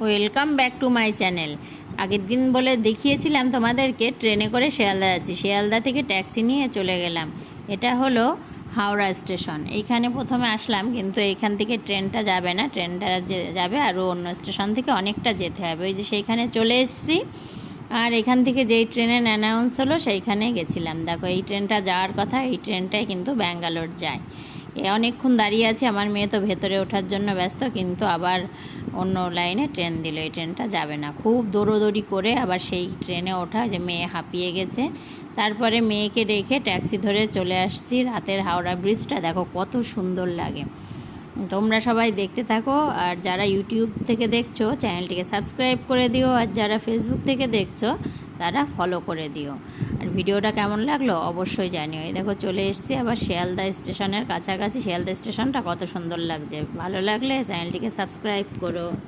Welcome back to my channel. আগের দিন বলে দেখিয়েছিলাম তোমাদেরকে ট্রেনে করে শিয়ালদা যাচ্ছি। শিয়ালদা থেকে ট্যাক্সি নিয়ে চলে গেলাম। এটা হলো হাওড়া স্টেশন। এইখানে প্রথমে আসলাম, কিন্তু এইখান থেকে ট্রেনটা যাবে না, ট্রেনটা যাবে আরও অন্য স্টেশন থেকে অনেকটা যেতে হবে। ওই যে সেইখানে চলে এসেছি। আর এখান থেকে যেই ট্রেনের অ্যানাউন্স হলো সেইখানে গেছিলাম। দেখো, এই ট্রেনটা যাওয়ার কথা, এই ট্রেনটাই কিন্তু ব্যাঙ্গালোর যায়। অনেকক্ষণ দাঁড়িয়ে আছি, আমার মেয়ে তো ভেতরে ওঠার জন্য ব্যস্ত, কিন্তু আবার অন্য লাইনে ট্রেন দিল, এই ট্রেনটা যাবে না। খুব দৌড়োদৌড়ি করে আবার সেই ট্রেনে ওঠা, যে মেয়ে হাঁপিয়ে গেছে। তারপরে মেয়েকে রেখে ট্যাক্সি ধরে চলে আসছি। রাতের হাওড়া ব্রিজটা দেখো কত সুন্দর লাগে। তোমরা সবাই দেখতে থাকো, আর যারা ইউটিউব থেকে দেখছো চ্যানেলটিকে সাবস্ক্রাইব করে দিও, আর যারা ফেসবুক থেকে দেখছো তারা ফলো করে দিও। আর ভিডিওটা কেমন লাগলো অবশ্যই জানিও। এই দেখো চলে এসেছি আবার শিয়ালদা স্টেশনের কাছাকাছি। শিয়ালদা স্টেশনটা কত সুন্দর লাগছে। ভালো লাগলে চ্যানেলটিকে সাবস্ক্রাইব করো।